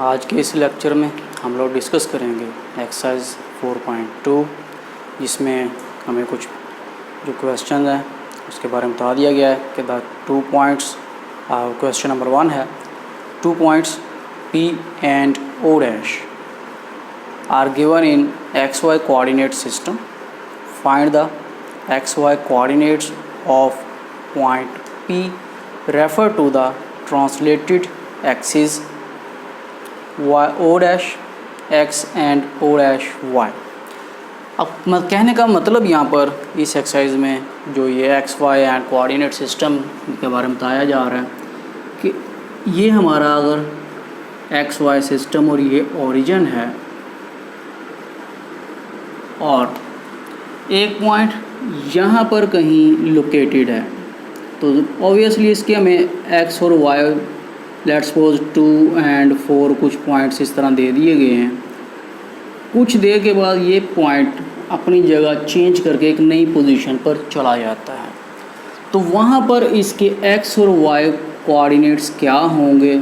आज के इस लेक्चर में हम लोग डिस्कस करेंगे एक्सरसाइज 4.2, जिसमें हमें कुछ जो क्वेश्चन हैं उसके बारे में बता दिया गया है कि द 2 पॉइंट्स। क्वेश्चन नंबर 1 है 2 points P and O dash are given in XY coordinate system. Find the XY coordinates of point P. Refer to the translated axis y O dash x and O dash y. अब कहने का मतलब यहाँ पर इस exercise में जो ये X Y and coordinate system के बारे में बताया जा रहा है कि ये हमारा अगर एक्स वाई सिस्टम और ये ओरिजिन है और एक पॉइंट यहाँ पर कहीं लोकेटेड है, तो ऑब्वियसली इसके हमें एक्स और वाई लेट्स सपोज 2 and 4 कुछ पॉइंट्स इस तरह दे दिए गए हैं। कुछ देर के बाद ये पॉइंट अपनी जगह चेंज करके एक नई पोजीशन पर चला जाता है, तो वहाँ पर इसके एक्स और वाई कोऑर्डिनेट्स क्या होंगे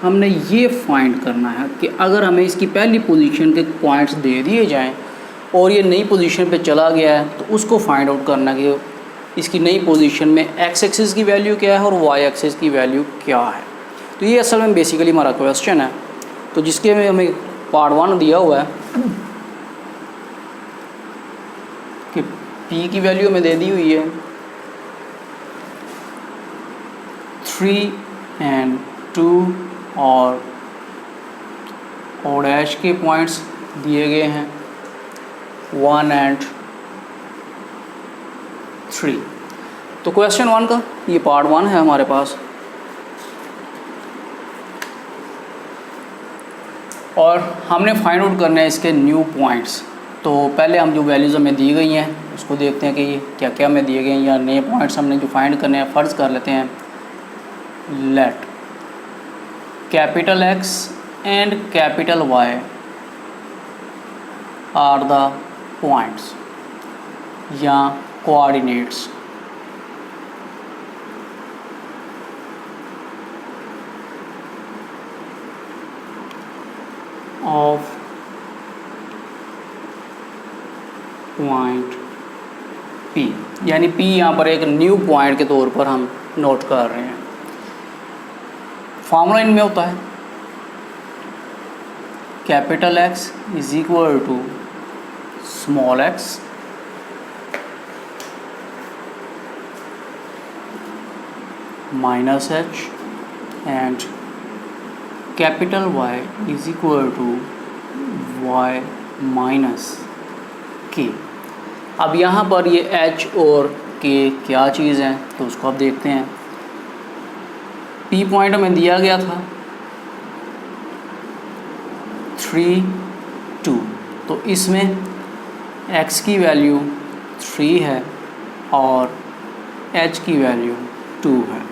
हमने ये फाइंड करना है कि अगर हमें इसकी पहली पोजीशन के पॉइंट्स दे दिए जाएं और ये नई पोजीशन पे चला गया है, तो उसको फाइंड आउट करना कि इसकी नई पोजीशन में एक्स एक्सिस की वैल्यू क्या है और वाई एक्सिस की वैल्यू क्या है। तो ये असल में बेसिकली हमारा क्वेश्चन है, तो जिसके में हमें पार्ट 1 दिया हुआ है कि P की वैल्यू हमें दे दी हुई है 3 and 2 और O डैश के पॉइंट्स दिए गए हैं 1 and 3। तो क्वेश्चन 1 का ये पार्ट 1 है हमारे पास, और हमने फाइंड आउट करना है इसके न्यू पॉइंट्स। तो पहले हम जो वैल्यूज़ हमें दी गई हैं उसको देखते हैं कि ये क्या क्या हमें दिए गए हैं, या नए पॉइंट्स हमने जो फाइंड करने हैं। फ़र्ज़ कर लेते हैं let capital X and capital Y are the points या कोऑर्डिनेट्स ऑफ पॉइंट P, यानी P यहाँ पर एक न्यू पॉइंट के तौर पर हम नोट कर रहे हैं। फॉर्मूला इनमें होता है capital X is equal to small x minus h and capital Y is equal to y minus k। अब यहाँ पर ये h और k क्या चीज़ है, तो उसको अब देखते हैं। P पॉइंट हमें दिया गया था 3 2, तो इसमें x की वैल्यू 3 है और h की वैल्यू 2 है।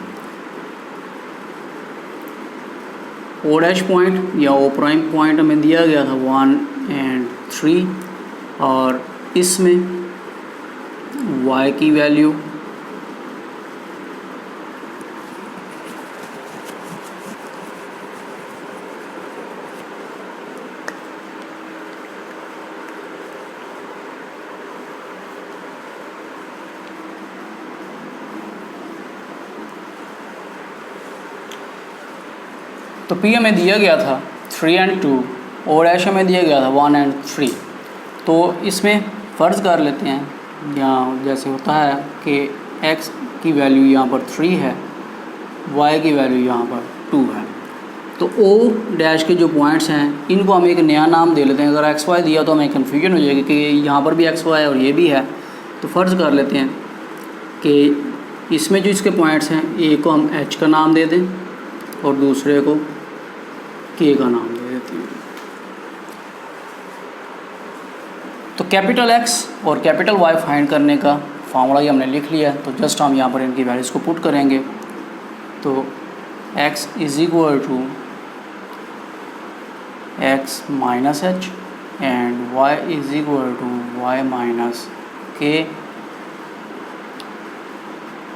O डैश पॉइंट या O प्राइम पॉइंट हमें दिया गया था 1 and 3, और इसमें y की वैल्यू तो P हमें दिया गया था 3 and 2, O डैश हमें दिया गया था 1 and 3। तो इसमें फ़र्ज़ कर लेते हैं यहाँ जैसे होता है कि x की वैल्यू यहाँ पर 3 है, y की वैल्यू यहाँ पर 2 है। तो O डैश के जो पॉइंट्स हैं इनको हम एक नया नाम दे लेते हैं। अगर एक्स वाई दिया तो हमें कन्फ्यूजन हो जाएगी कि यहाँ पर भी एक्स वाई है और ये भी है। तो फ़र्ज़ कर लेते हैं कि इसमें जो इसके पॉइंट्स हैं एक को हम h का नाम दे दें और दूसरे को k का नाम दे देते हैं। तो कैपिटल X और कैपिटल Y फाइंड करने का फार्मूला ही हमने लिख लिया है, तो जस्ट हम यहाँ पर इनकी वैल्यूज़ को पुट करेंगे। तो x is equal to x minus h and y is equal to y minus k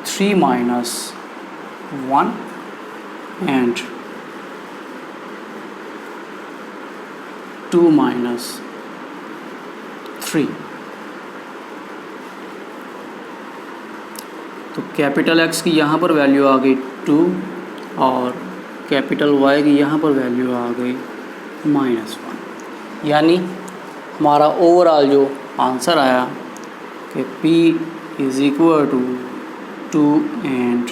3 minus 1 and 2 minus 3। तो कैपिटल एक्स की यहाँ पर वैल्यू आ गई 2 और कैपिटल वाई की यहाँ पर वैल्यू आ गई -1। यानी हमारा ओवरऑल जो आंसर आया कि P is equal to 2 and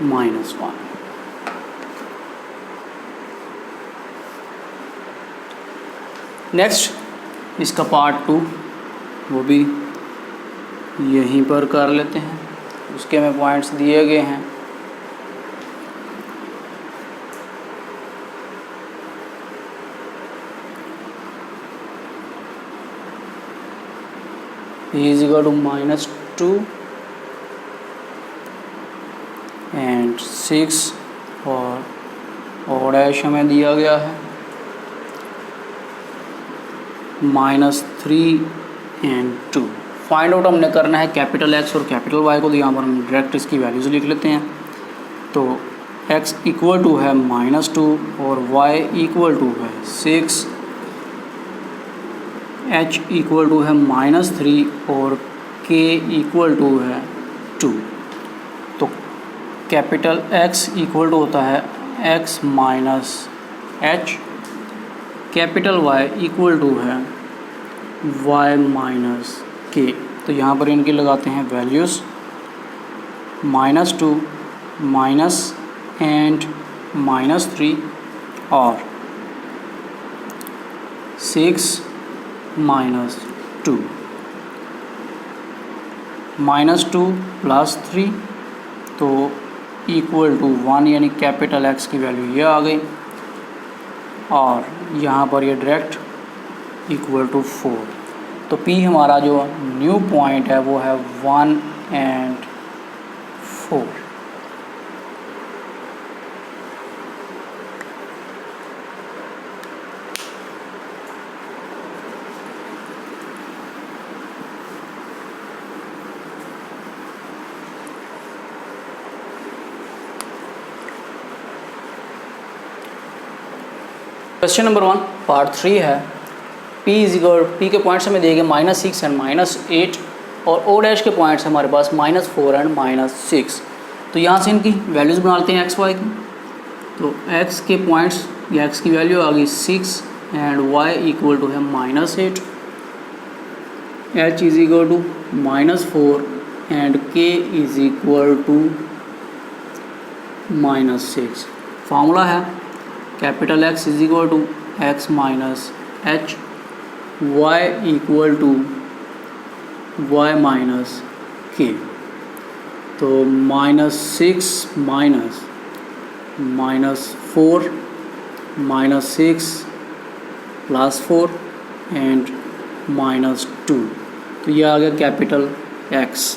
-1। Next इसका पार्ट 2 वो भी यहीं पर कर लेते हैं। उसके में पॉइंट्स दिए गए हैं। P is equal to -2 and 6 और O डैश हमें दिया गया है -3 एंड 2। फाइंड आउट हमने करना है कैपिटल एक्स और कैपिटल वाई को। तो यहाँ पर हम डायरेक्ट इसकी वैल्यूज़ लिख लेते हैं। तो x इक्वल टू है -2 और y इक्वल टू है 6, h इक्वल टू है -3 और k इक्वल टू है 2। तो कैपिटल X इक्वल टू होता है x minus h, capital Y equal to है y माइनस k। तो यहाँ पर इनकी लगाते हैं वैल्यूज़, -2 माइनस एंड -3 और 6 -2 -2 प्लस 3 तो इक्वल टू 1, यानी कैपिटल एक्स की वैल्यू ये आ गई और यहाँ पर ये डायरेक्ट इक्वल टू 4। तो P हमारा जो न्यू पॉइंट है वो है 1 एंड 4। क्वेश्चन नंबर 1 पार्ट 3 है। P के पॉइंट्स हमें दिए गए -6 एंड -8 और O डैश के पॉइंट्स हमारे पास -4 एंड -6। तो यहाँ से इनकी वैल्यूज़ बना लेते हैं एक्स वाई की। तो x के पॉइंट्स या x की वैल्यू आ गई 6 एंड y इक्वल टू है -8, h is equal to -4 and k is equal to -6। Formula है capital X is equal to x minus h, y equal to y minus k. तो -6 minus -4 -6 +4 and -2। तो ये आ गया capital X।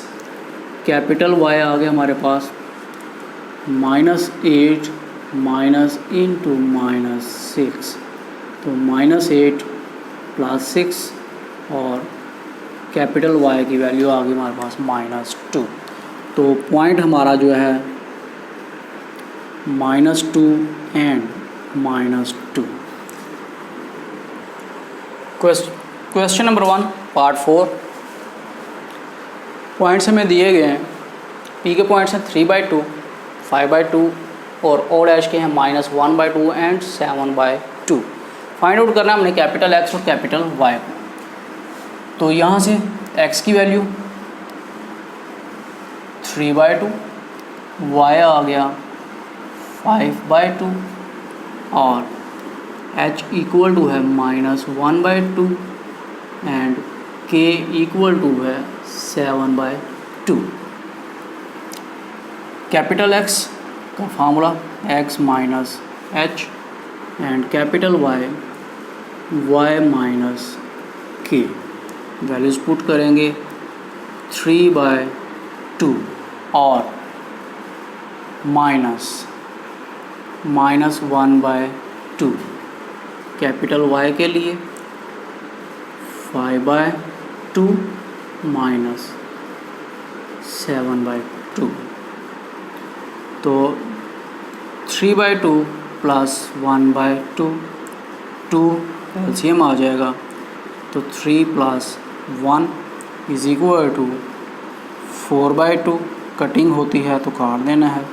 Capital Y आ गया हमारे पास -8 minus into -6। तो -8 + 6 और कैपिटल Y की वैल्यू आ गई हमारे पास -2। तो पॉइंट हमारा जो है -2 and -2। Question number 1 part 4। Points हमें दिए गए हैं। P के पॉइंट्स हैं 3/2, 5/2 और O डैश के हैं -1/2 एंड 7/2। फाइंड आउट करना है हमने कैपिटल X और कैपिटल Y को। तो यहाँ से X की वैल्यू 3/2, Y आ गया 5/2 और H इक्वल टू है -1/2 एंड K इक्वल टू है 7/2। कैपिटल X का formula x minus H and capital y minus के। वैल्यूज़ पुट करेंगे 3/2 और -1/2। कैपिटल Y के लिए 5/2 -7/2। तो 3/2 + 1/2 2 एलसीएम आ जाएगा, तो 3 + 1 = 4/2। कटिंग होती है तो काट देना है।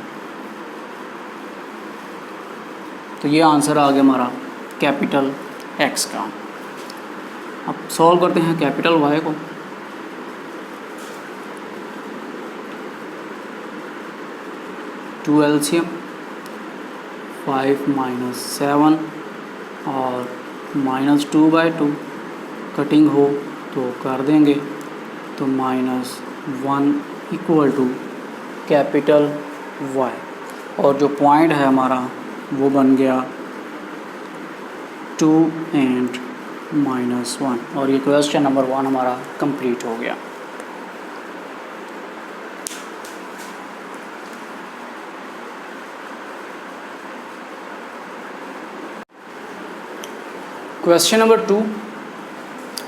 तो ये आंसर आ गया हमारा कैपिटल एक्स का। अब सॉल्व करते हैं कैपिटल वाई को। टू एलसीएम 5 - 7 और -2/2 कटिंग हो तो कर देंगे, तो -1 = कैपिटल वाई। और जो पॉइंट है हमारा वो बन गया 2 and -1, और ये क्वेश्चन नंबर 1 हमारा कंप्लीट हो गया। क्वेश्चन नंबर 2,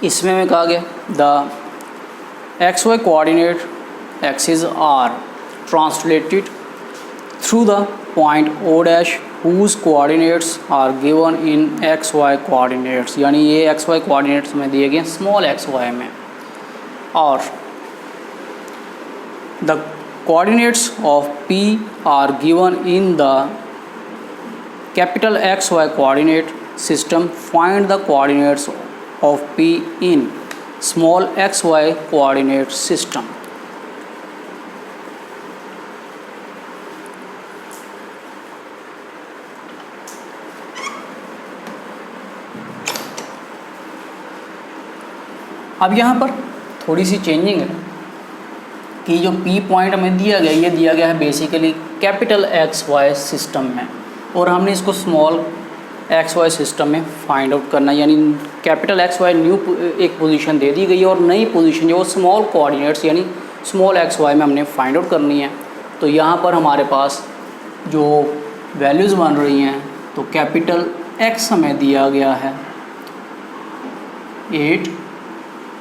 इसमें मैं कहा गया the XY coordinate axis are translated through the point O' whose coordinates are given in XY coordinates, यानी ये XY कोऑर्डिनेट्स में दिए गए स्मॉल XY में, और the coordinates of P are given in the capital XY coordinate system. Find the coordinates of P in small XY coordinate system. अब यहाँ पर थोड़ी सी चेंजिंग है कि जो P पॉइंट हमें दिया गया, ये दिया गया है बेसिकली कैपिटल XY सिस्टम में, और हमने इसको स्मॉल XY सिस्टम में फाइंड आउट करना है। यानी कैपिटल XY न्यू एक पोजीशन दे दी गई है और नई पोजीशन जो स्मॉल कोऑर्डिनेट्स यानी स्मॉल XY में हमने फाइंड आउट करनी है। तो यहाँ पर हमारे पास जो वैल्यूज़ बन रही हैं, तो कैपिटल X हमें दिया गया है 8,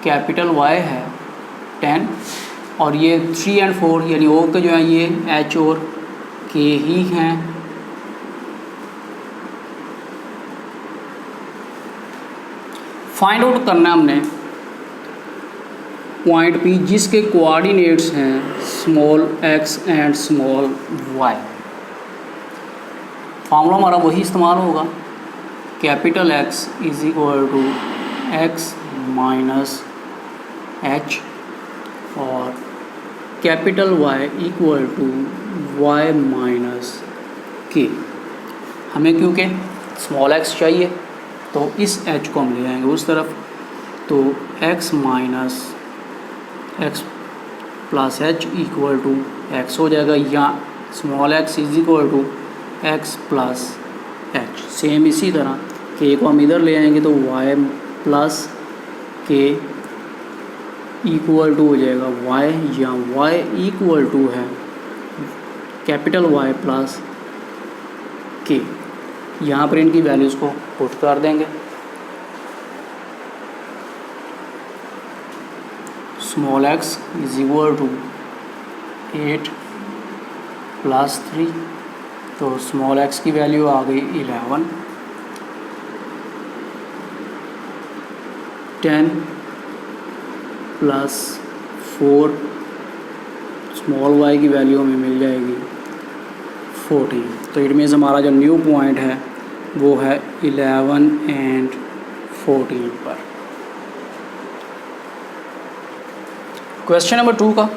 कैपिटल Y है 10, और ये 3 और 4 यानी O के जो है ये H और K ही हैं। फाइंड आउट करना है हमने पॉइंट P जिसके कोऑर्डिनेट्स हैं small x and small y। Formula हमारा वही इस्तेमाल होगा, कैपिटल X = x - h और कैपिटल Y = y - k। हमें क्योंकि स्मॉल x चाहिए तो इस h को हम ले आएंगे उस तरफ, तो x - x + h = x हो जाएगा, या small x = x + h। Same इसी तरह k को हम इधर ले आएंगे तो y + k = हो जाएगा y, या y = है कैपिटल Y + k। यहाँ पर इनकी वैल्यूज़ को पुट कर देंगे। स्मॉल x = 8 + 3, तो स्मॉल x की वैल्यू आ गई 11, 10 + 4 स्मॉल y की वैल्यू हमें मिल जाएगी 14। तो इट मीन्स हमारा जो न्यू पॉइंट है वो है 11 and 14 पर। क्वेश्चन नंबर 2 का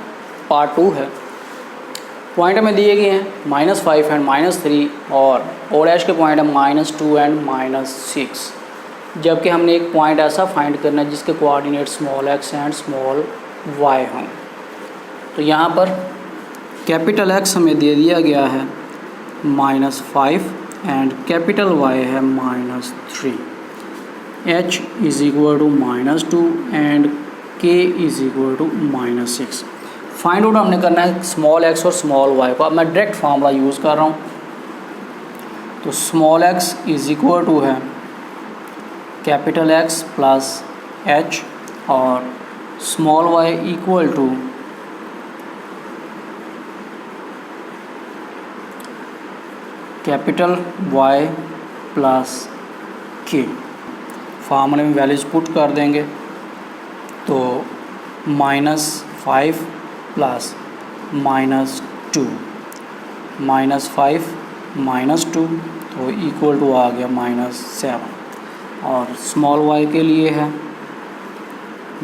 पार्ट 2 है। पॉइंट हमें दिए गए हैं -5 and -3, और O' के पॉइंट है -2 and -6, जबकि हमने एक पॉइंट ऐसा फाइंड करना है जिसके coordinate small x and small y हों। तो यहाँ पर कैपिटल X हमें दे दिया गया है -5 एंड कैपिटल Y है -3, H = -2 and K = -6। Find out हमने करना है स्मॉल x और स्मॉल y को। अब मैं डायरेक्ट फार्मूला यूज़ कर रहा हूँ, तो स्मॉल x = है कैपिटल X + H और small y = capital Y + K। फार्मूले में वैल्यूज़ पुट कर देंगे तो -5 प्लस -2, -5 -2 तो इक्वल टू आ गया -7। और स्मॉल y के लिए है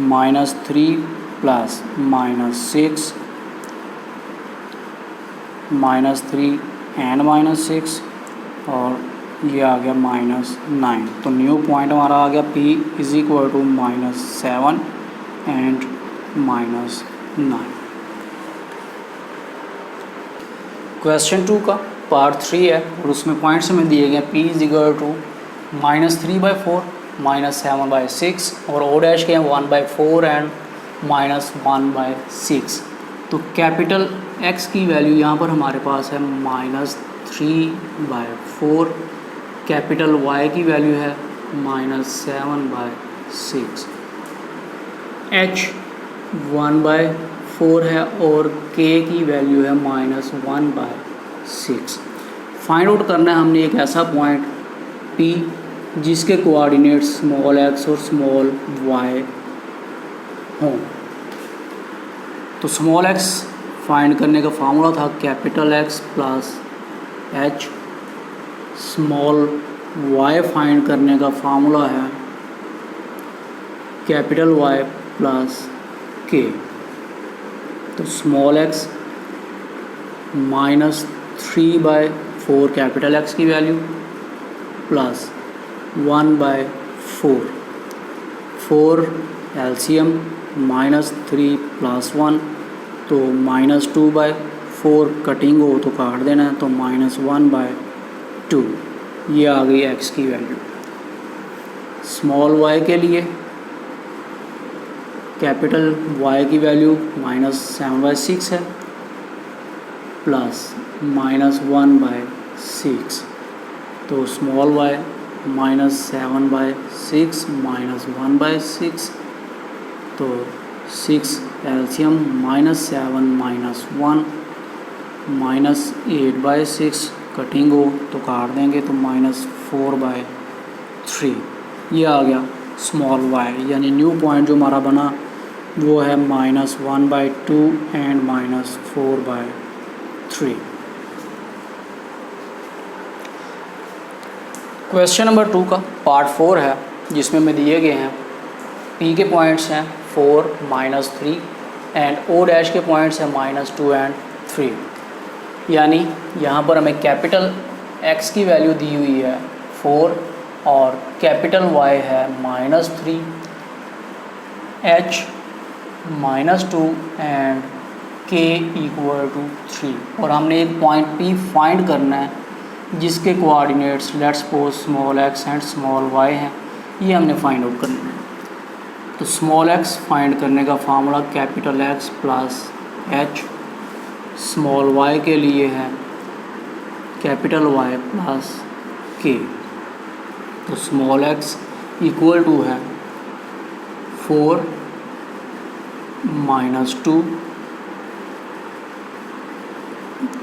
-3 प्लस -6, -3 एंड -6 और ये आ गया -9। तो न्यू पॉइंट हमारा आ गया P is equal to -7 and -9। Question 2 का पार्ट 3 है और उसमें पॉइंट्स हमें दिए गए P इज़ इक्वल टू -3/4, -7/6 और O डैश के हैं 1/4 एंड -1/6। तो कैपिटल X की वैल्यू यहाँ पर हमारे पास है -3/4, कैपिटल Y की वैल्यू है -7/6, H 1/4 है और K की वैल्यू है -1/6। फाइंड आउट करना है हमने एक ऐसा पॉइंट P जिसके कोऑर्डिनेट स्मॉल x और स्मॉल y हों। तो स्मॉल x फाइंड करने का फार्मूला था capital X plus H, small y find करने का फार्मूला है कैपिटल Y प्लस K। तो स्मॉल x -3/4 कैपिटल X की वैल्यू प्लस 1/4, 4 एलसीएम -3 + 1 तो -2/4 कटिंग हो तो काट देना है तो -1/2 ये आ गई x की वैल्यू। स्मॉल y के लिए कैपिटल Y की वैल्यू -7/6 है प्लस -1/6 तो स्मॉल y -7/6 -1/6 तो 6 एलसीएम -7 -1 -8/6 कटिंग हो तो काट देंगे तो -4/3 ये आ गया स्मॉल y। यानी न्यू पॉइंट जो हमारा बना वो है -1/2 एंड -4/3। क्वेश्चन नंबर 2 का पार्ट 4 है जिसमें हमें दिए गए हैं P के पॉइंट्स हैं 4 -3 एंड O डैश के पॉइंट्स हैं -2 एंड 3। यानी यहाँ पर हमें कैपिटल X की वैल्यू दी हुई है 4 और कैपिटल Y है -3, H -2 एंड K = 3 और हमने एक पॉइंट P फाइंड करना है जिसके coordinates let's suppose small x and small y हैं। ये हमने फाइंड आउट करना है। तो स्मॉल x फाइंड करने का formula capital X plus H, small y के लिए है कैपिटल Y प्लस K। तो स्मॉल x इक्वल टू है 4 -2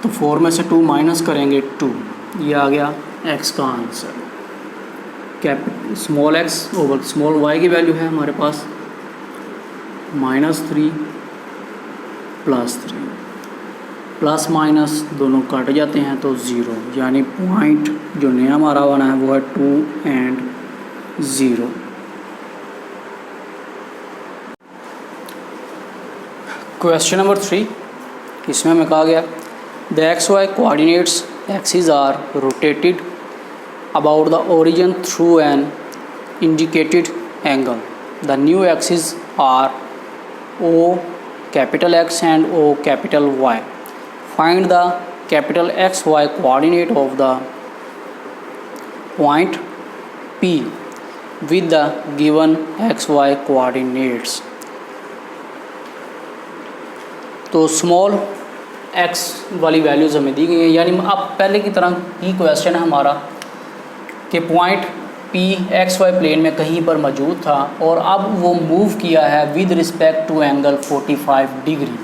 तो 4 में से 2 माइनस करेंगे 2 ये आ गया x का answer. Small x over small y की वैल्यू है हमारे पास -3 + 3 प्लस माइनस दोनों कट जाते हैं तो 0 यानी पॉइंट जो नया हमारा बना है वो है 2 एंड 0। क्वेश्चन नंबर 3 इसमें हमें कहा गया the XY coordinates axis are rotated about the origin through an indicated angle. The new axis are O capital X and O capital Y। Find the capital XY coordinate of the point P with the given XY coordinates. तो small x वाली values हमें दी गई हैं। यानी अब पहले की तरह ही क्वेश्चन है हमारा कि पॉइंट P XY प्लेन में कहीं पर मौजूद था और अब वो मूव किया है with respect to angle 45 degree,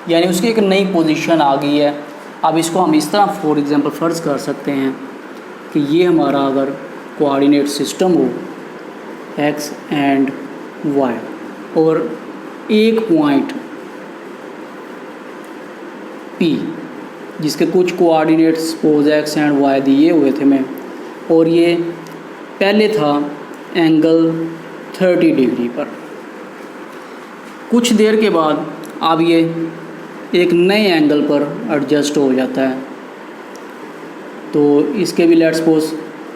यानी उसकी एक नई पोजीशन आ गई है। अब इसको हम इस तरह फॉर एग्जांपल फ़र्ज़ कर सकते हैं कि ये हमारा अगर कोऑर्डिनेट सिस्टम हो एक्स एंड वाई, और एक पॉइंट पी जिसके कुछ coordinates suppose X and Y दिए हुए थे मैं, और ये पहले था एंगल 30 डिग्री पर। कुछ देर के बाद अब ये एक नए एंगल पर एडजस्ट हो जाता है। तो इसके भी लेट्स सपोज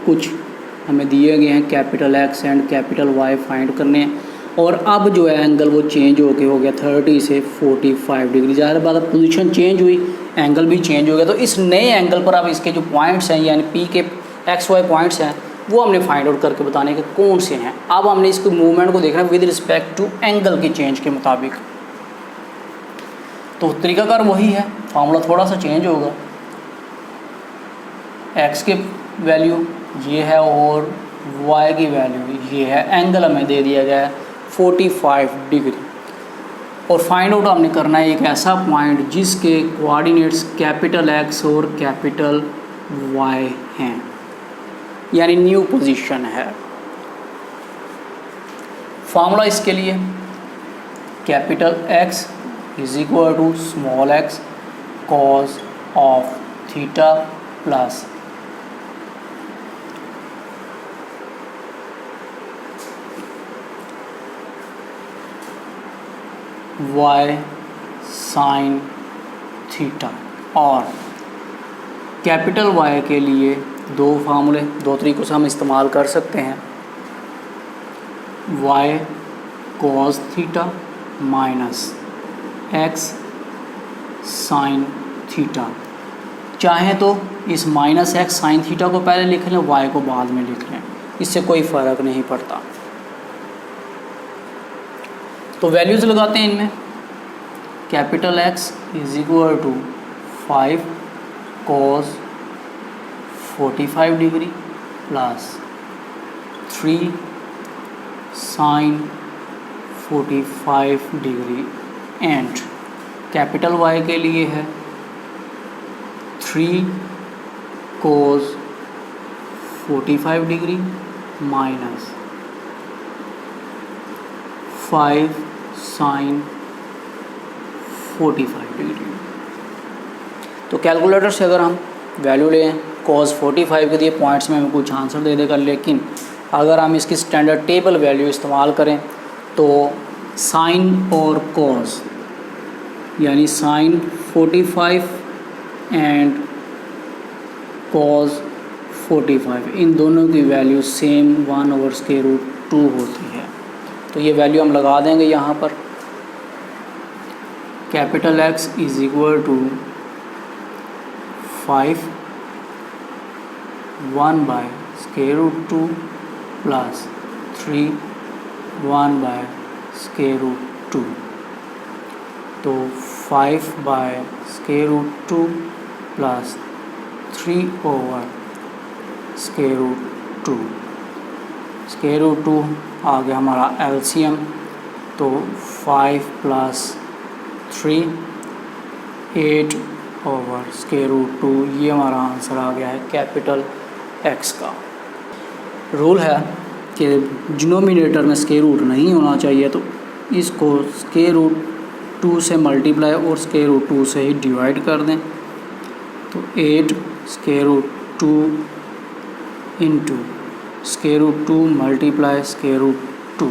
कुछ हमें दिए गए हैं capital X and capital Y find करने हैं, और अब जो है एंगल वो चेंज हो गया 30 से 45 डिग्री। ज़ाहिर बात है पोजीशन चेंज हुई, एंगल भी चेंज हो गया। तो इस नए एंगल पर अब इसके जो पॉइंट्स हैं यानी पी के एक्स वाई पॉइंट्स हैं वो हमने फाइंड आउट करके बताने के कौन से हैं। अब हमने इसको मूवमेंट को देखना है विद रिस्पेक्ट टू एंगल के चेंज के मुताबिक। तो तरीकाकार वही है, फार्मूला थोड़ा सा चेंज होगा। एक्स के वैल्यू ये है और वाई की वैल्यू ये है, एंगल हमें दे दिया गया है 45 डिग्री, और फाइंड आउट हमने करना है एक ऐसा पॉइंट जिसके कोऑर्डिनेट्स कैपिटल एक्स और कैपिटल वाई हैं, यानी न्यू पोजीशन है। फार्मूला इसके लिए capital X is equal to small X cos of theta plus Y sine theta, और कैपिटल वाई के लिए दो फार्मूले दो तरीक़ों से हम इस्तेमाल कर सकते हैं, Y cos theta minus X sine theta. चाहें तो इस माइनस एक्स साइन थीटा को पहले लिख लें, वाई को बाद में लिख लें, इससे कोई फ़र्क नहीं पड़ता। तो वैल्यूज़ लगाते हैं इनमें। Capital X is equal to 5 cos 45 degree plus 3 sine 45 degree, and capital Y के लिए है 3 cos 45 degree minus 5 sine 45 degree. तो कैलकुलेटर से अगर हम वैल्यू लें cos 45 के दिए पॉइंट्स में हमें कुछ आंसर दे देगा, लेकिन अगर हम इसकी स्टैंडर्ड टेबल वैल्यू इस्तेमाल करें तो साइन और cos यानी साइन 45 एंड cos 45 इन दोनों की वैल्यू सेम 1/√2 होती है। तो ये वैल्यू हम लगा देंगे यहाँ पर। Capital X is equal to 5 1/√2 plus 3 1/√2। तो 5/√2 प्लस 3/√2। √2 आ गया हमारा एलसीएम, तो 5 प्लस 3 8/√2, ये हमारा आंसर आ गया है कैपिटल एक्स का। रूल है कि डिनोमिनेटर में स्क्वायर रूट नहीं होना चाहिए, तो इसको √2 से मल्टीप्लाई और √2 से ही डिवाइड कर दें। तो 8√2 इंटू √2 मल्टीप्लाई √2,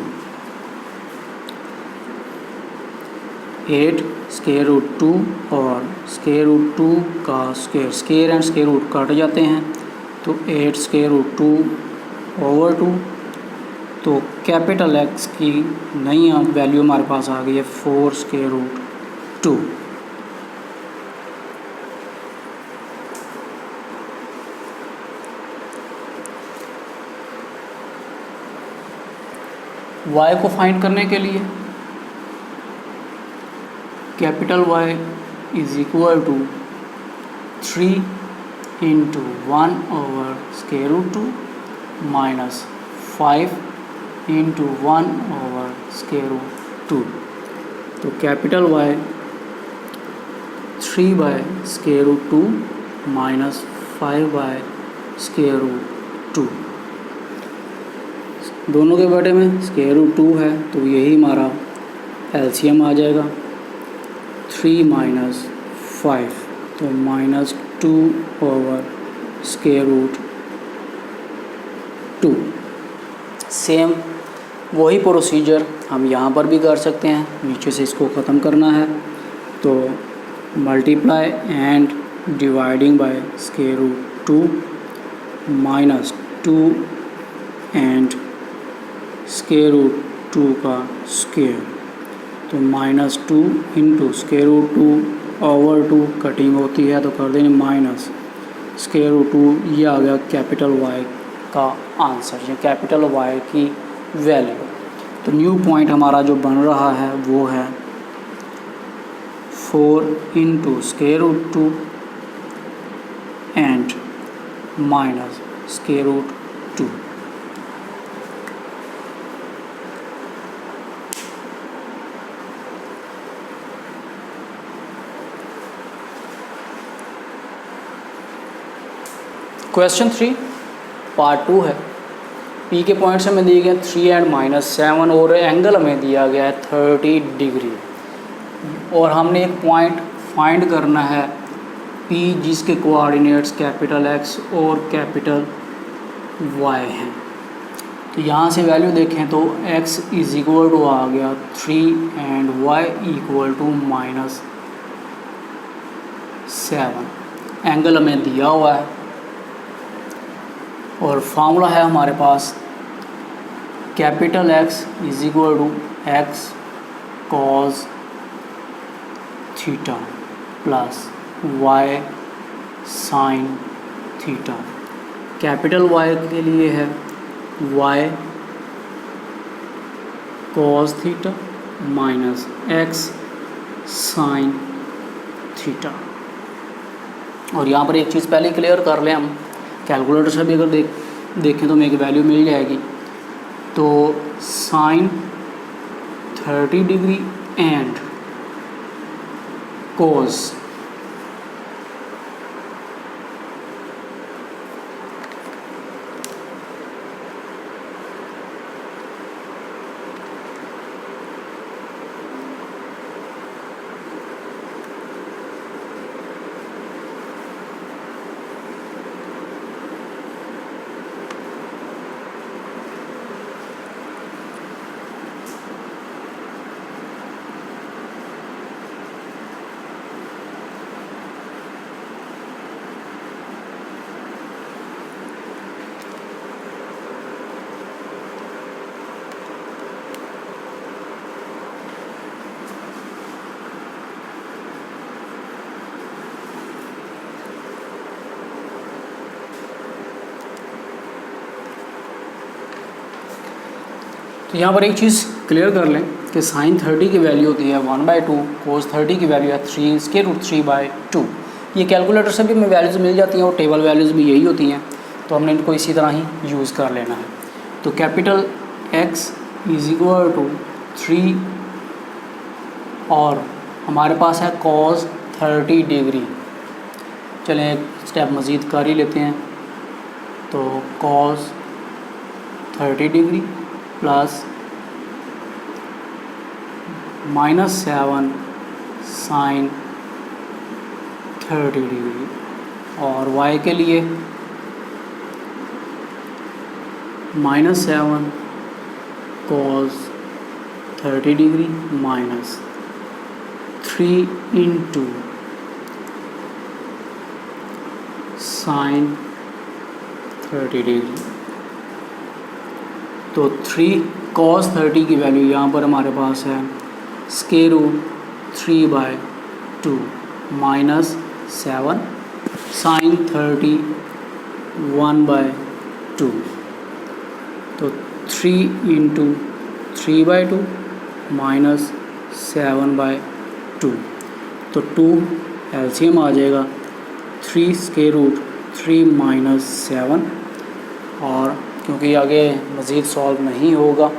8√2 और √2 का square and square root cut जाते हैं, तो 8√2/2। तो कैपिटल एक्स की नई वैल्यू हमारे पास आ गई है 4√2। वाई को फाइंड करने के लिए capital Y is equal to 3 into 1/√2 minus 5 into 1/√2। तो कैपिटल वाई 3/√2 माइनस 5/√2। दोनों के बटे में स्क्वायर रूट 2 है, तो यही हमारा एलसीएम आ जाएगा 3 माइनस 5, तो -2 ओवर स्क्वायर रूट 2। सेम वही प्रोसीजर हम यहाँ पर भी कर सकते हैं। नीचे से इसको ख़त्म करना है तो multiply and dividing by square root 2 -2 and square root 2 का स्क्वायर, तो -2 into square root 2 over 2 cutting होती है तो कर देंगे माइनस स्क्वायर रूट 2। ये आ गया कैपिटल वाई का आंसर, या कैपिटल वाई की वैल्यू। तो न्यू पॉइंट हमारा जो बन रहा है वो है 4 into square root 2 and minus square root 2। Question 3 part 2 है। पी के पॉइंट्स हमें दिए गए 3 एंड -7 और एंगल हमें दिया गया है 30 डिग्री, और हमने एक पॉइंट फाइंड करना है पी जिसके कोऑर्डिनेट्स कैपिटल एक्स और कैपिटल वाई हैं। तो यहाँ से वैल्यू देखें तो x इज इक्वल टू आ गया 3 and y equal to -7। Angle हमें दिया हुआ है और फार्मूला है हमारे पास capital X is equal to x cos theta plus y sine theta. Capital Y के लिए है y cos theta minus x sine theta. और यहाँ पर एक चीज़ पहले क्लियर कर लें हम, कैलकुलेटर से भी अगर देखें तो हमें एक वैल्यू मिल जाएगी। तो साइन 30 डिग्री एंड कोस तो यहाँ पर एक चीज़ क्लियर कर लें कि साइन 30 की वैल्यू होती है 1/2, कोस 30 की वैल्यू है 3 स्क्वायर रूट 3/2। ये कैलकुलेटर से भी हमें वैल्यूज़ मिल जाती हैं और टेबल वैल्यूज़ भी यही होती हैं, तो हमने इनको इसी तरह ही यूज़ कर लेना है। तो capital X is equal to 3 और हमारे पास है कॉस 30 डिग्री। चलें एक स्टेप मज़ीद कर ही लेते हैं। तो cos 30 degree plus -7 sine 30 degree, और y के लिए -7 cos 30 degree minus 3 into sine 30 degree. तो 3 cos 30 की वैल्यू यहाँ पर हमारे पास है स्क्वायर रूट 3/2 माइनस 7 साइन 30 1/2, तो 3 इंटू 3/2 माइनस 7/2, तो 2 एलसीएम आ जाएगा 3 स्क्वायर रूट 3 माइनस 7। और क्योंकि आगे मज़ीद सॉल्व नहीं होगा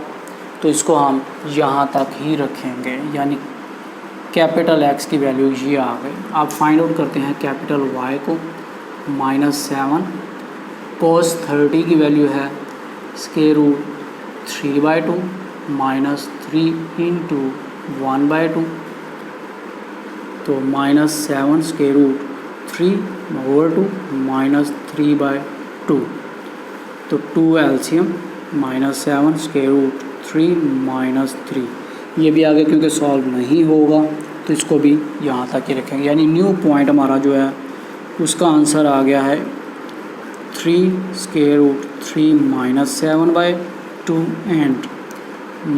तो इसको हम यहाँ तक ही रखेंगे, यानी कैपिटल X की वैल्यू ये आ गई। आप फाइंड आउट करते हैं कैपिटल Y को। -7 cos 30 की वैल्यू है स्क्वायर रूट 3/2 माइनस 3 इंटू 1/2, तो -7 स्क्वायर रूट 3/2 माइनस 3/2, तो 2 एलसीएम -7 स्क्वायर रूट 3 माइनस 3। ये भी आगे क्योंकि सॉल्व नहीं होगा तो इसको भी यहाँ तक ही रखेंगे, यानी न्यू पॉइंट हमारा जो है उसका आंसर आ गया है 3 square root 3 minus 7/2 and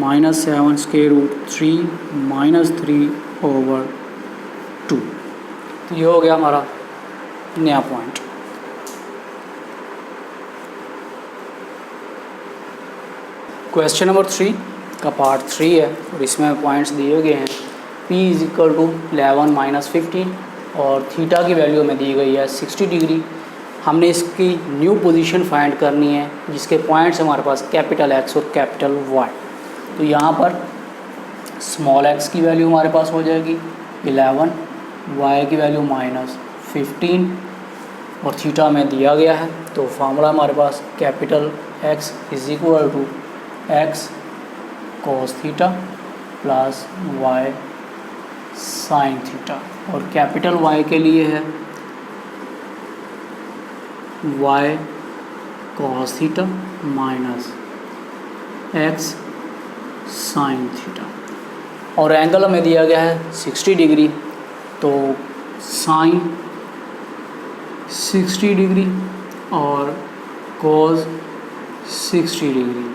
-7 square root 3 minus 3/2। तो ये हो गया हमारा नया पॉइंट। क्वेश्चन नंबर 3 का पार्ट 3 है और इसमें पॉइंट्स दिए गए हैं P = 11 - 15 और थीटा की वैल्यू हमें दी गई है 60 डिग्री। हमने इसकी न्यू पोजीशन फाइंड करनी है जिसके पॉइंट्स हमारे पास कैपिटल X और कैपिटल Y। तो यहाँ पर स्मॉल x की वैल्यू हमारे पास हो जाएगी 11, y की वैल्यू -15 और थीटा में दिया गया है। तो फार्मूला हमारे पास capital X = x cos theta plus y sin theta और कैपिटल Y के लिए है y cos theta minus x sin theta और एंगल हमें दिया गया है 60 डिग्री, तो sin 60 डिग्री और cos 60 डिग्री।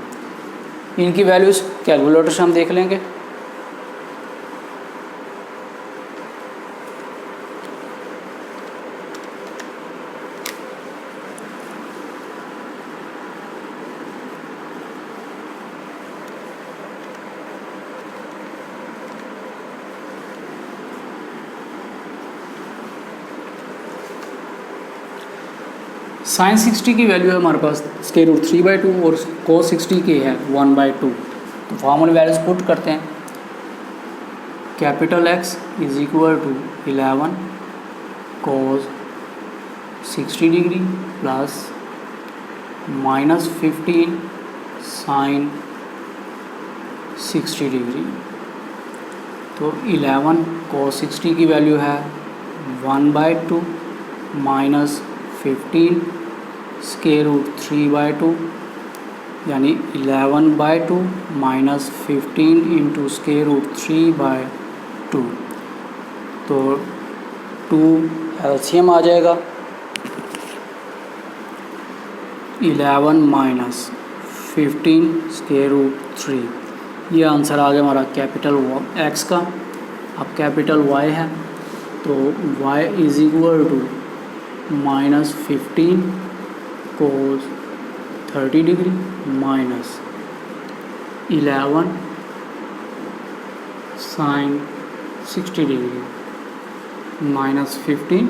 इनकी वैल्यूज़ कैलकुलेटर से हम देख लेंगे। sin 60 की वैल्यू है हमारे पास स्क्वायर रूट 3/2 और cos 60 की है 1/2। तो फार्मूला वैल्यूज पुट करते हैं। Capital X = 11 cos 60 degree plus -15 sin 60 degree. तो 11 cos 60 की वैल्यू है 1/2 माइनस 15 स्क्वायर रूट 3/2 यानी 11/2 माइनस 15 इंटू स्क्वायर रूट 3/2, तो 2 एलसीएम आ जाएगा 11 माइनस 15 स्क्वायर रूट 3। ये आंसर आ गया हमारा कैपिटल X का। अब कैपिटल Y है तो Y = -15 cos 30 degree minus 11 sin 60 degree minus 15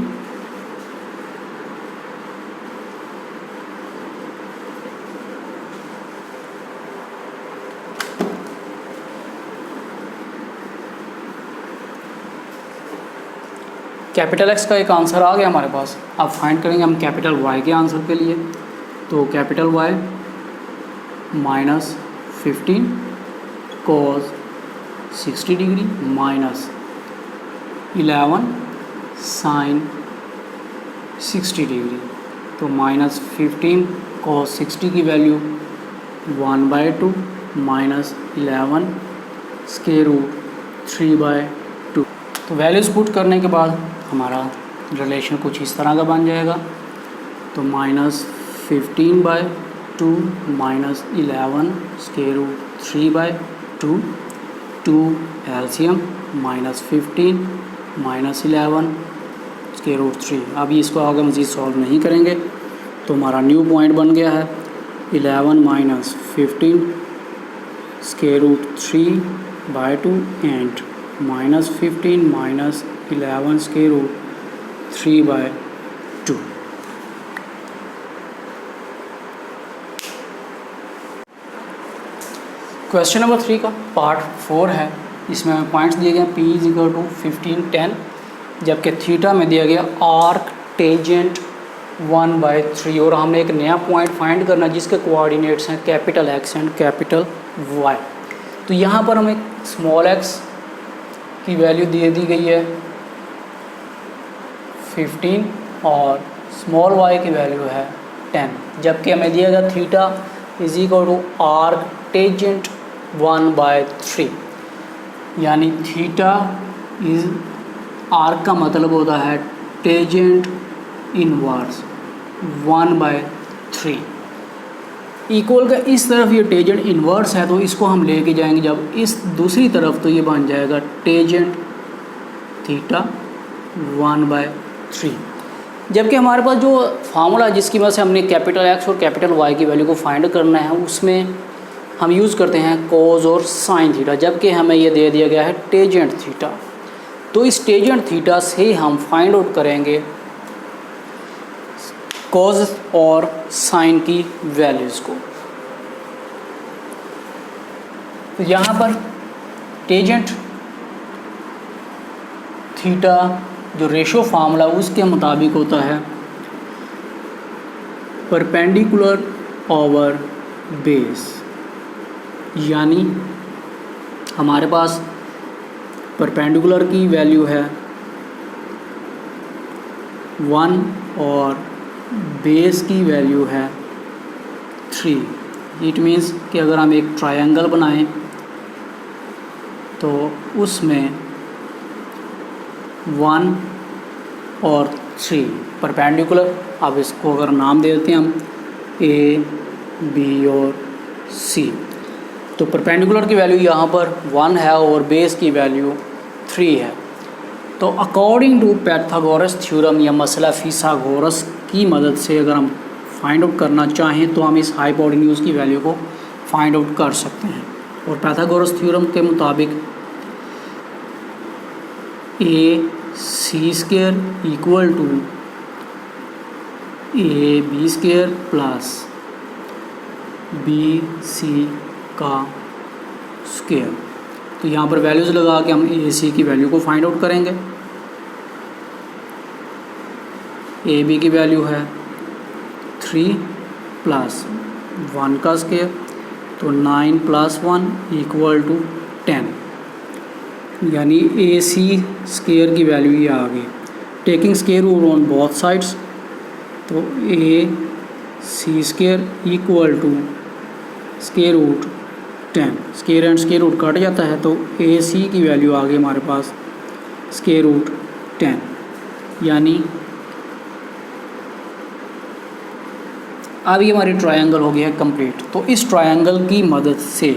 capital X का एक आंसर आ गया हमारे पास। अब फाइंड करेंगे हम कैपिटल Y के आंसर के लिए। तो capital Y -15 cos 60 degree minus 11 sin 60 degree, तो -15 cos 60 की वैल्यू 1/2 माइनस 11 स्क्वायर रूट 3/2। तो वैल्यूज़ पुट करने के बाद हमारा रिलेशन कुछ इस तरह का बन जाएगा। तो -15/2 minus 11 square root 3/2, 2 LCM -15 minus 11 square root 3। अभी इसको आगे मज़ीद सॉल्व नहीं करेंगे। तो हमारा न्यू पॉइंट बन गया है 11 minus 15 square root 3/2 and -15 minus 11 square root 3/2। Question number 3 का पार्ट 4 है। इसमें पॉइंट्स दिए गए P = 15 10, जबकि थीटा में दिया गया आर्क टेंजेंट 1/3 और हमने एक नया पॉइंट फाइंड करना जिसके कोऑर्डिनेट्स हैं capital X and capital Y। तो यहाँ पर हमें स्मॉल x की वैल्यू दे दी गई है 15 और स्मॉल y की वैल्यू है 10, जबकि हमें दिया गया theta is equal to arc tangent 1/3, यानी थीटा इज आर्क का मतलब होता है टेंजेंट इनवर्स 1/3। इक्वल का इस तरफ ये टेंजेंट इनवर्स है तो इसको हम लेके जाएंगे जब इस दूसरी तरफ तो ये बन जाएगा टेंजेंट थीटा 1/3। जबकि हमारे पास जो फार्मूला जिसकी वजह से हमने कैपिटल X और कैपिटल Y की वैल्यू को फाइंड करना है उसमें हम यूज़ करते हैं कोस और साइन थीटा, जबकि हमें ये दे दिया गया है टेंजेंट थीटा। तो इस टेंजेंट थीटा से हम फाइंड आउट करेंगे कोस और साइन की वैल्यूज़ को। तो यहाँ पर टेंजेंट थीटा जो रेशो फार्मूला उसके मुताबिक होता है परपेंडिकुलर ओवर बेस, यानी हमारे पास परपेंडिकुलर की वैल्यू है 1 और बेस की वैल्यू है 3। इट मीन्स कि अगर हम एक ट्रायंगल बनाएं तो उसमें 1 और 3 परपेंडिकुलर, अब इसको अगर नाम दे देते हैं हम A, B और C, तो परपेंडिकुलर की वैल्यू यहाँ पर 1 है और बेस की वैल्यू 3 है। तो अकॉर्डिंग टू पैथागोरस थ्योरम या मसला फिसागोरस की मदद से अगर हम फाइंड आउट करना चाहें तो हम इस हाइपोटेन्यूज की वैल्यू को फाइंड आउट कर सकते हैं। और पैथागोरस थ्योरम के मुताबिक AC² equal to AB² plus BC का स्क्वायर। तो यहाँ पर वैल्यूज़ लगा के हम AC की वैल्यू को फाइंड आउट करेंगे। AB की वैल्यू है 3 प्लस 1 का स्क्वायर, तो 9 प्लस 1 इक्वल टू 10, यानी AC स्क्वायर की वैल्यू ये आ गई। Taking square root on both sides, तो AC² equal to square root 10, square and square root cut जाता है तो AC की वैल्यू आ गई हमारे पास स्क्वायर रूट 10, यानी अब ये हमारी ट्रायंगल हो गया है कंप्लीट। तो इस ट्रायंगल की मदद से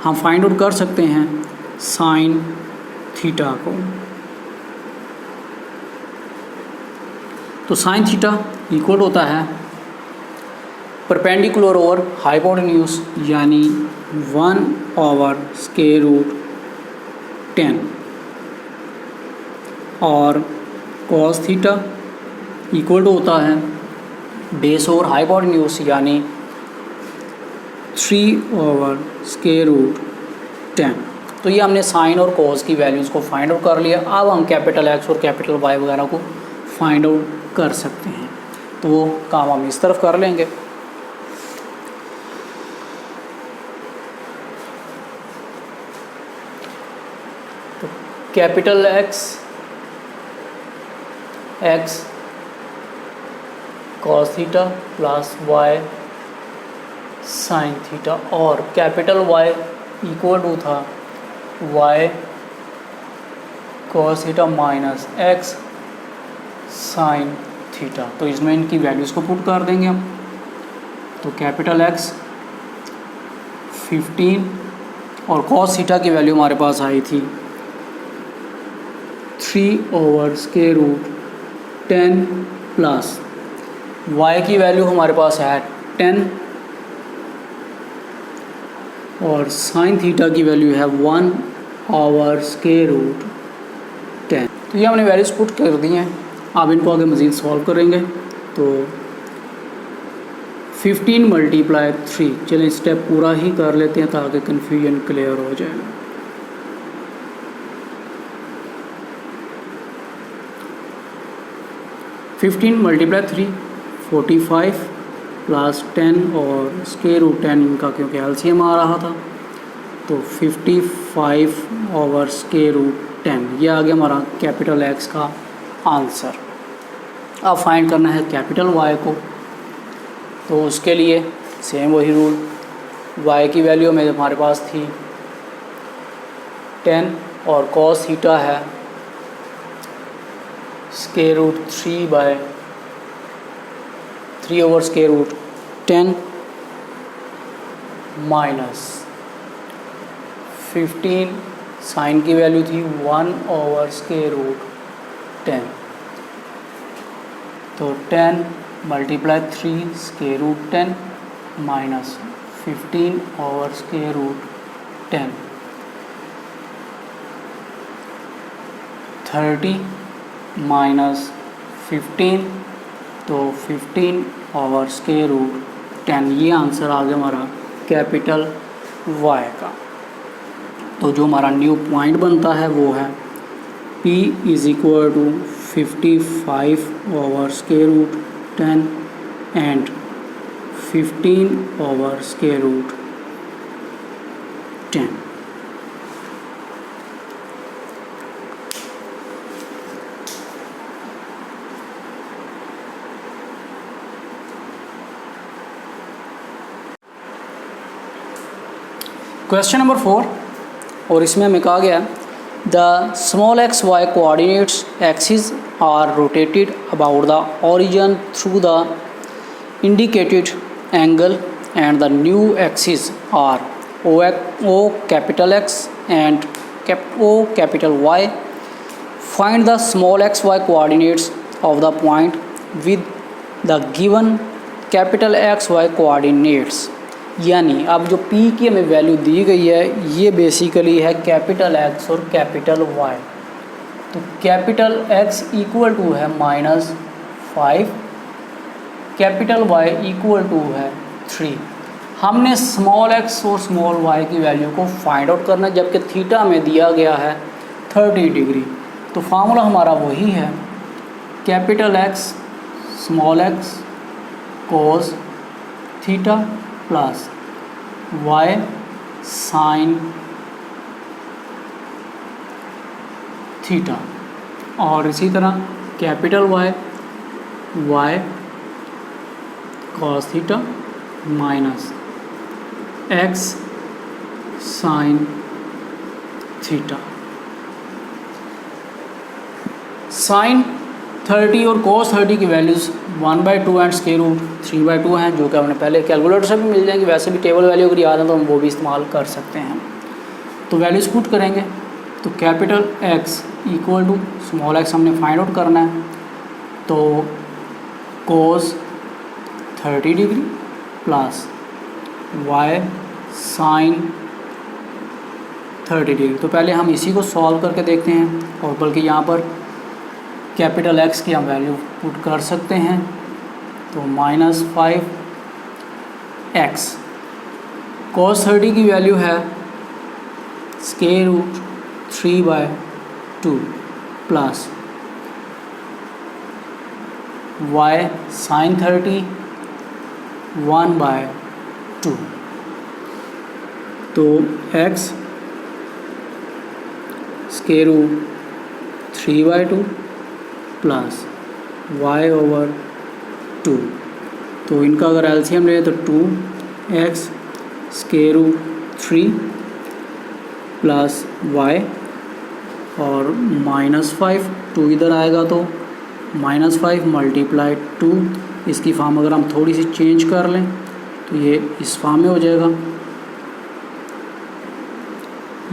हम फाइंड आउट कर सकते हैं साइन थीटा को। तो साइन थीटा इक्वल होता है परपेंडिकुलर ओवर हाइपोटेन्यूज, यानी 1 ओवर स्क्वायर रूट 10, और कॉस थीटा इक्वल टू होता है बेस ओवर हाइपोटेन्यूज, यानी 3 ओवर स्क्वायर रूट 10। तो ये हमने साइन और कॉस की वैल्यूज़ को फाइंड आउट कर लिया। अब हम कैपिटल X और कैपिटल Y वगैरह को फाइंड आउट कर सकते हैं, तो वो काम हम इस तरफ कर लेंगे। तो capital X cos theta plus Y sine theta, और कैपिटल Y इक्वल टू था Y cos theta minus X sine theta. तो इसमें इनकी वैल्यूज़ को पुट कर देंगे हम। तो कैपिटल X 15 और कॉस थीटा की वैल्यू हमारे पास आई थी 3 over square root 10 plus Y की वैल्यू हमारे पास है 10 और साइन थीटा की वैल्यू है 1 ओवर स्क्वायर रूट 10। तो ये हमने वैल्यूज़ पुट कर दी हैं। अब इनको आगे मज़ीद सॉल्व करेंगे। तो 15 मल्टीप्लाई 3, चलिए स्टेप पूरा ही कर लेते हैं ताकि कन्फ्यूजन क्लियर हो जाए। फिफ्टीन मल्टीप्लाई 3 45 प्लस 10 और स्क्वायर रूट 10 इनका क्योंकि एलसीएम आ रहा था, तो 55 ओवर स्क्वायर रूट 10, ये आ गया हमारा कैपिटल एक्स का आंसर। अब फाइंड करना है कैपिटल वाई को, तो उसके लिए सेम वही रूल, वाई की वैल्यू में हमारे पास थी 10 और कॉस थीटा है square root 3 over square root 10 minus 15, sine की वैल्यू थी 1 ओवर स्क्वायर रूट 10, तो 10 multiply 3 square root 10 minus 15 over square root 10, 30 minus 15, तो 15 ओवर स्क्वायर रूट 10, ये आंसर आ गया हमारा कैपिटल वाई का। तो जो हमारा न्यू पॉइंट बनता है वो है P is equal to 55 over square root 10 and 15 over square root 10। Question number 4, और इसमें हमें कहा गया the small x Y coordinates axis are rotated about the origin through the indicated angle and the new axis are O capital X and O capital Y. Find the small x Y coordinates of the point with the given capital X Y coordinates. यानी अब जो P की हमें value दी गई है ये basically है capital X और कैपिटल Y। तो कैपिटल X इक्वल टू है -5, कैपिटल Y इक्वल टू है 3। हमने स्मॉल x और स्मॉल y की वैल्यू को फाइंड आउट करना है, जबकि थीटा में दिया गया है 30 डिग्री। तो फार्मूला हमारा वही है capital X small x cos theta plus y sine theta, और इसी तरह capital Y cos theta minus x sine theta. Sine 30 और cos 30 की वैल्यूज़ 1/2 एंड स्क्वायर रूट 3/2 हैं, जो कि हमने पहले कैलकुलेटर से भी मिल जाएंगे। वैसे भी टेबल वैल्यू अगर याद है तो हम वो भी इस्तेमाल कर सकते हैं। तो वैल्यूज़ पुट करेंगे, तो capital X equal to small x हमने फाइंड आउट करना है, तो cos 30 degree plus y sine 30 degree. तो पहले हम इसी को सॉल्व करके देखते हैं, और बल्कि यहाँ पर कैपिटल X की हम वैल्यू पुट कर सकते हैं, तो -5x cos 30 की वैल्यू है square root 3/2 plus y sine 30 1/2। तो x square root 3/2 plus y over 2। तो इनका अगर एलसीएम ले तो 2x square root 3 plus y और -5, 2 इधर आएगा तो -5 मल्टीप्लाई 2। इसकी फॉर्म अगर हम थोड़ी सी चेंज कर लें तो ये इस फॉर्म में हो जाएगा,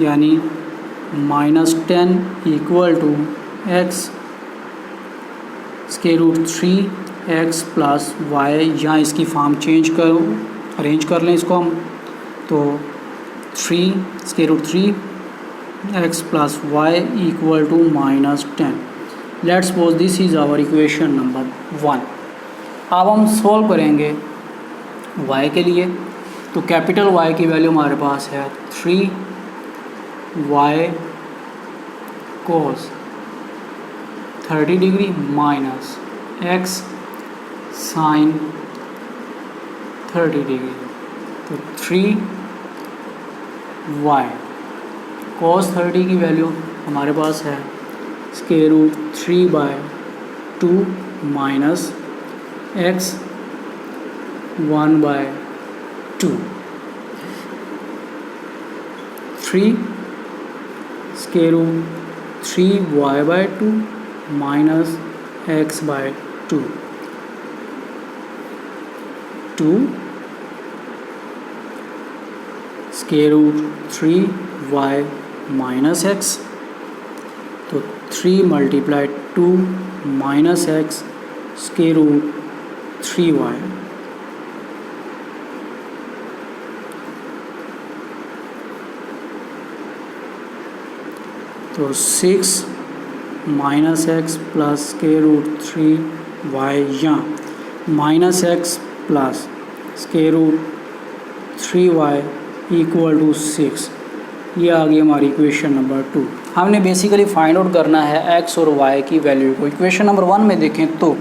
यानी -10 equal to x square root 3x plus Y. यहाँ इसकी फॉर्म चेंज करो, अरेंज कर लें इसको हम, तो 3 square root 3x plus Y equal to -10। Let's suppose this is our equation number 1। अब हम सॉल्व करेंगे y के लिए, तो कैपिटल Y की वैल्यू हमारे पास है 3y cos 30 degree minus x sine 30 degree, तो 3y cos 30 की वैल्यू हमारे पास है square root 3/2 minus x 1/2, 3 square root 3y/2 minus x/2, 2 square root 3y minus x, तो 3 × 2 minus x square root 3y, तो 6 minus x plus square root 3y या minus x plus square root 3y equal to 6। ये आ गई हमारी equation number 2। हमने basically find out करना है x और y की वैल्यू को। इक्वेशन नंबर 1 में देखें तो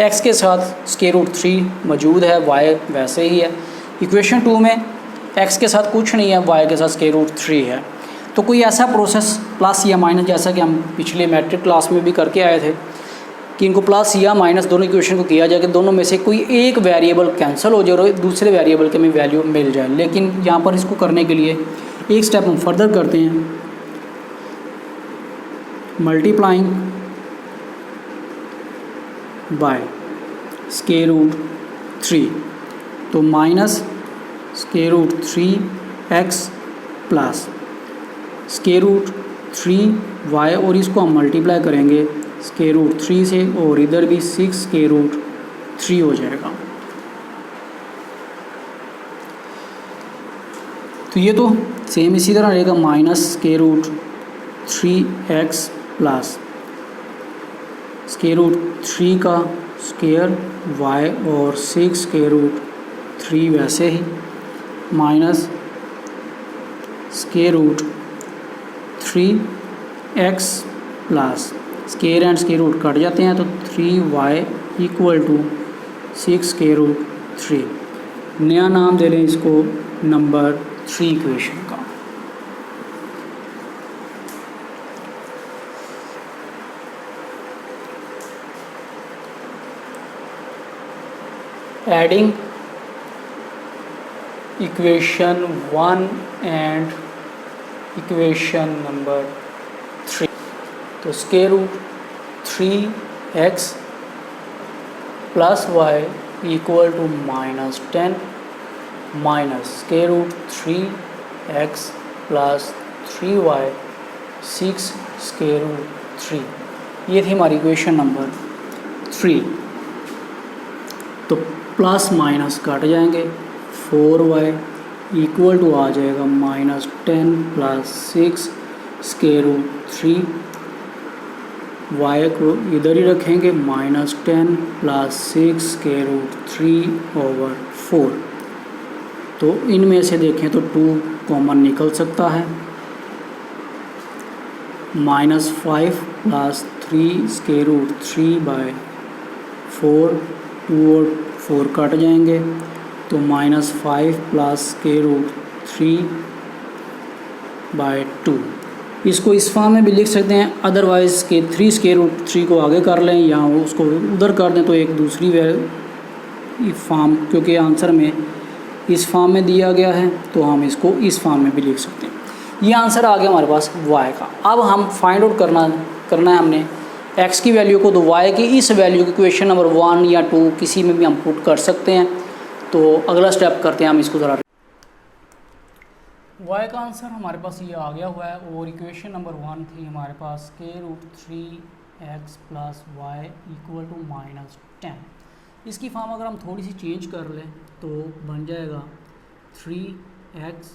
x के साथ स्क्वायर रूट 3 मौजूद है, y वैसे ही है। इक्वेशन 2 में x के साथ कुछ नहीं है, y के साथ स्क्वायर रूट 3 है। तो कोई ऐसा प्रोसेस प्लस या माइनस, जैसा कि हम पिछले मैट्रिक क्लास में भी करके आए थे कि इनको प्लस या माइनस दोनों इक्वेशन को किया जाए कि दोनों में से कोई एक वेरिएबल कैंसिल हो जाए और दूसरे वेरिएबल के में वैल्यू मिल जाए। लेकिन यहाँ पर इसको करने के लिए एक स्टेप हम फर्दर करते हैं, मल्टीप्लाइंग बाय स्क्वायर रूट 3, तो minus square root 3x plus square root 3y, और इसको हम मल्टीप्लाई करेंगे स्क्वायर रूट 3 से, और इधर भी 6 स्क्वायर रूट 3 हो जाएगा। तो ये तो सेम इसी तरह रहेगा, minus square root 3x plus square root 3 का स्क्वायर y और 6 स्क्वायर रूट 3 वैसे ही, minus square root 3x plus square and square root cut जाते हैं, तो 3y equal to 6 square root 3। नया नाम दे लें इसको नंबर 3 इक्वेशन का। Adding equation 1 and equation number 3, तो square root 3x plus y equal to -10 minus square root 3x plus 3y 6 square root 3। ये थी हमारी इक्वेशन नंबर 3। तो प्लस माइनस कट जाएंगे, 4y इक्वल टू आ जाएगा -10 प्लस 6 स्क्वायर रूट 3, y को इधर ही रखेंगे, -10 प्लस 6 स्क्वायर रूट 3/4। तो इनमें से देखें तो 2 कॉमन निकल सकता है, -5 प्लस 3 स्क्वायर रूट 3/4, 2 और 4 कट जाएंगे, तो -5 प्लस स्क्वायर रूट 3/2। इसको इस फॉर्म में भी लिख सकते हैं, अदरवाइज़ के 3 स्क्वायर रूट 3 को आगे कर लें या उसको उधर कर दें, तो एक दूसरी फॉर्म, क्योंकि आंसर में इस फॉर्म में दिया गया है तो हम इसको इस फॉर्म में भी लिख सकते हैं। ये आंसर आ गया हमारे पास y का। अब हम फाइंड आउट करना है हमने x की वैल्यू को, तो y की इस वैल्यू की इक्वेशन नंबर 1 या 2 किसी में भी हम पुट कर सकते हैं। तो अगला स्टेप करते हैं हम इसको ज़रा। y का आंसर हमारे पास ये आ गया हुआ है, और इक्वेशन नंबर 1 थी हमारे पास square root 3x plus y equal to -10। इसकी फॉर्म अगर हम थोड़ी सी चेंज कर लें तो बन जाएगा 3x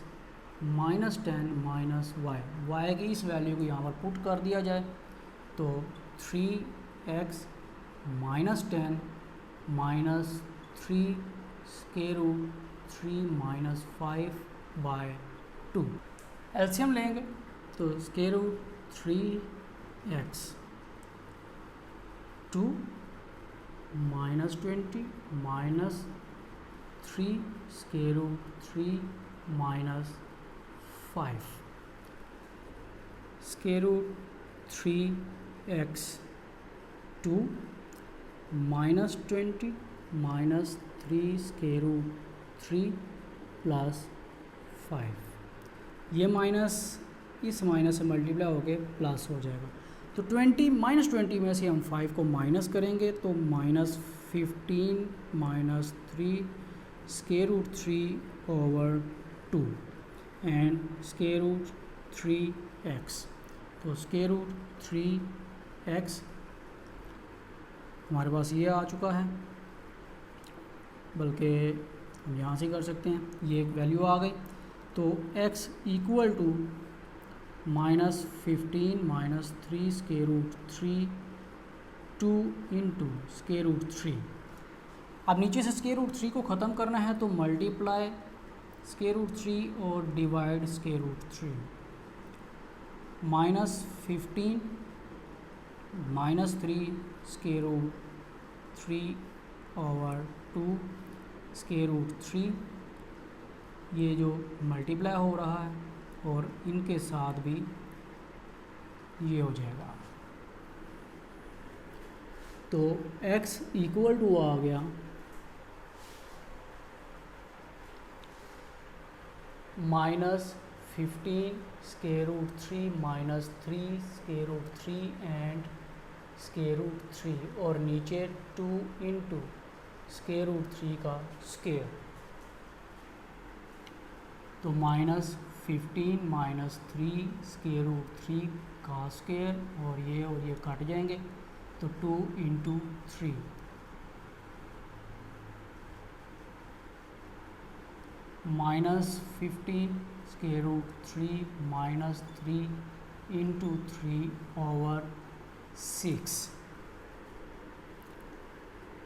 -10 माइनस y की इस वैल्यू को यहाँ पर पुट कर दिया जाए, तो 3x -10 minus 3 square root 3 minus 5/2। LCM लेंगे तो square root 3x 2 -20 -3 square root 3 -5 square root 3x 2 -20 -3 square root 3 +5। ये माइनस इस माइनस से मल्टीप्लाई होके प्लस हो जाएगा। तो 20 -20 में से हम 5 को माइनस करेंगे तो -15 -3 square root 3/2 and square root 3x। तो स्क्वायर रूट 3x हमारे पास ये आ चुका है, बल्कि हम यहाँ से कर सकते हैं, ये एक वैल्यू आ गई। तो x equal to -15 -3 square root 3 2 into square root 3। अब नीचे से स्क्वायर रूट 3 को ख़त्म करना है तो मल्टीप्लाई स्क्वायर रूट 3 और divide square root 3। -15 -3 square root 3/2 square root 3, ये जो मल्टीप्लाई हो रहा है और इनके साथ भी ये हो जाएगा। तो x इक्वल टू आ गया -15 square root 3 -3 square root 3 and square root 3 और नीचे 2 इंटू स्क्वायर रूट 3 का स्क्वायर। तो -15 -3 स्क्वायर रूट 3 का स्क्वायर और ये कट जाएंगे तो 2 इंटू 3 -15 स्क्वायर रूट 3 -3 इंटू 3/6।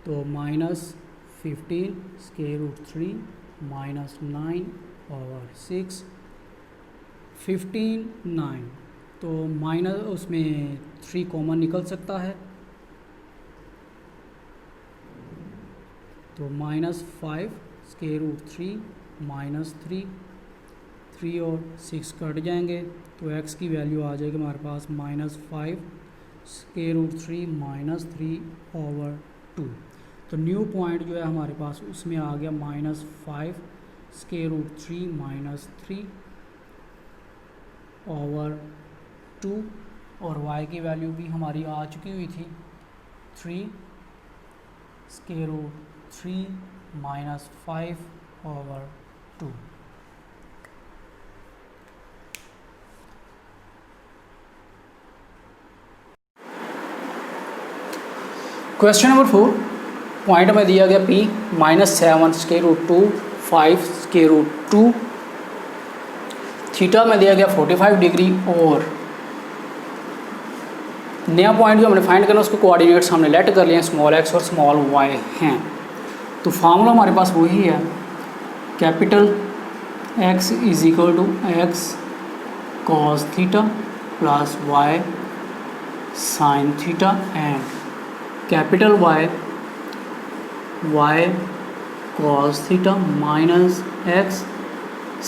तो -15 स्क्वायर रूट 3 -9/6 15 9। तो माइनस उसमें 3 कॉमन निकल सकता है, तो -5 स्क्वायर रूट 3 -3 3 और 6 कट जाएंगे तो x की वैल्यू आ जाएगी हमारे पास -5 स्क्वायर रूट 3 -3/2। तो न्यू पॉइंट जो है हमारे पास उसमें आ गया -5 स्क्वायर रूट 3 -3/2 और y की वैल्यू भी हमारी आ चुकी हुई थी 3 square root 3 -5/2। Question number 4 point में दिया गया p -7 square root 2 5 square root 2, theta में दिया गया 45 डिग्री और नया पॉइंट जो हमने फाइंड करना उसको कोऑर्डिनेट्स हमने लेट कर लिए हैं स्मॉल x और स्मॉल y हैं। तो फार्मूला हमारे पास वही है, capital X is equal to x cos theta plus y sin theta and capital Y cos theta minus x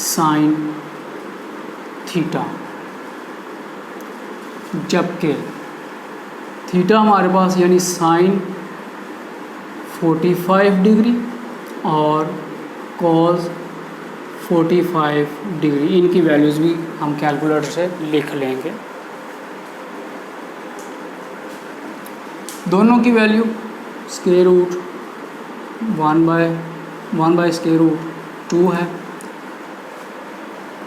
sin theta, जबकि थीटा हमारे पास यानी साइन 45 डिग्री और कॉस 45 डिग्री, इनकी वैल्यूज़ भी हम कैलकुलेटर से लिख लेंगे। दोनों की value square root 1/1 square root 2 है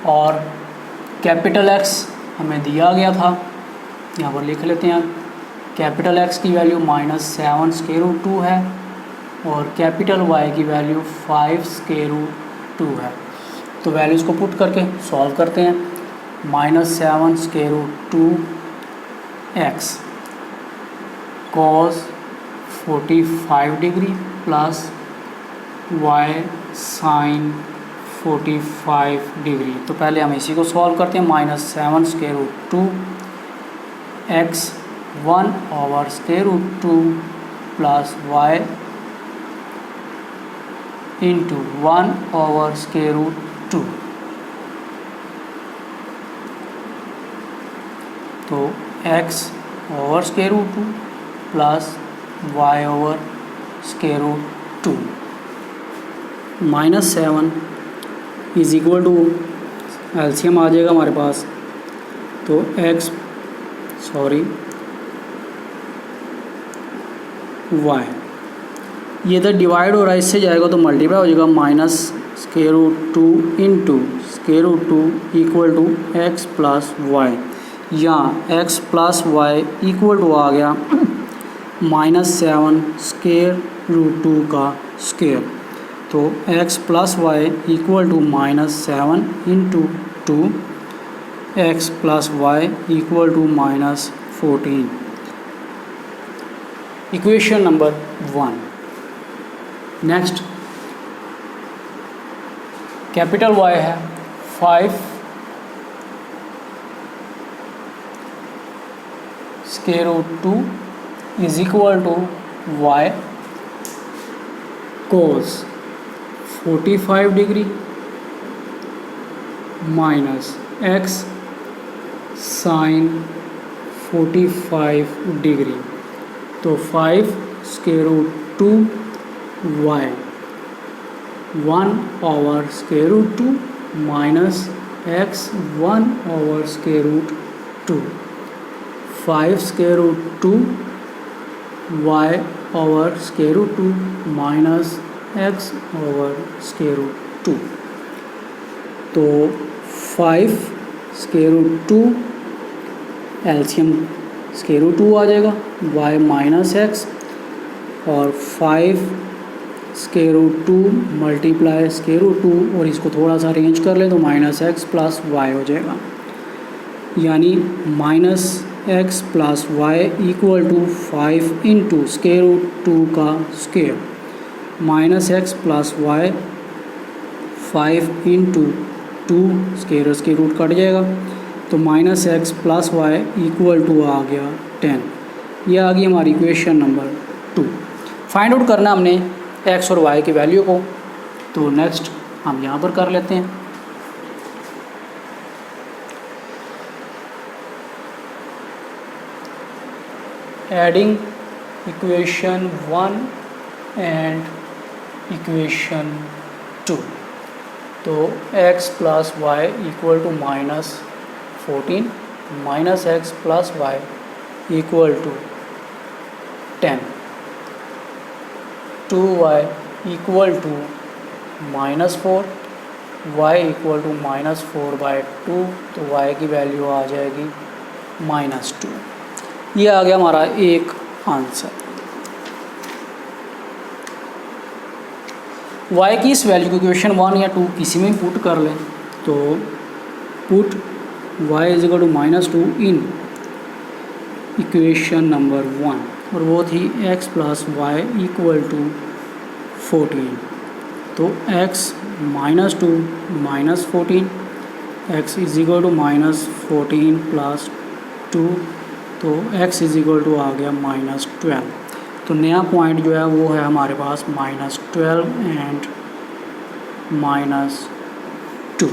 और कैपिटल X हमें दिया गया था, यहाँ पर लिख लेते हैं। कैपिटल X की वैल्यू -7 स्क्वायर रूट 2 है और कैपिटल Y की वैल्यू 5 स्क्वायर रूट 2 है। तो वैल्यूज़ को पुट करके सॉल्व करते हैं। -7 square root 2x cos 45 degree plus y sin 45 degree. तो पहले हम इसी को सॉल्व करते हैं। -7 square root 2 x 1/√2 plus y into 1/√2। तो x/√2 plus y/√2 -7 is equal to LCM आ जाएगा हमारे पास। तो y ये इधर डिवाइड हो रहा है, इससे जाएगा तो मल्टीप्लाई हो जाएगा, -√2 into √2 equal to x plus Y. यहाँ x plus Y equal to आ गया -7√2 का स्क्वायर। तो x plus Y equal to -7 into 2, x plus Y equal to -14। Equation number 1। Next capital Y है 5 √2 is equal to y cos 45 degree minus x sin 45 degree. तो 5 √2 y 1/√2 minus x 1/√2 5 √2 y/√2 minus x/√2। तो 5 √2 LCM √2 आ जाएगा, y minus x और 5 √2 multiply √2 और इसको थोड़ा सा arrange कर ले तो -x प्लस y हो जाएगा। यानी -x plus Y equal to 5 into √2 का square, -x plus y 5 into 2 square cut जाएगा। तो -x plus Y equal to आ गया 10। यह आ गई हमारी इक्वेशन नंबर 2। फाइंड आउट करना हमने x और y की वैल्यू को। तो नेक्स्ट हम यहाँ पर कर लेते हैं। Adding equation 1 and equation 2। तो x plus Y equal to -14 minus x plus Y equal to 10, 2y equal to -4, y equal to -4/2। तो y की वैल्यू आ जाएगी -2। ये आ गया हमारा एक आंसर। y की इस वैल्यू को इक्वेशन 1 या 2 किसी में पुट कर लें। तो put y is equal to -2 in equation number 1 और वो थी x plus Y equal to 14। तो x -2 -14, x is equal to -14 plus 2। तो x इज इक्वल टू आ गया -12। तो नया पॉइंट जो है वो है हमारे पास -12 एंड -2।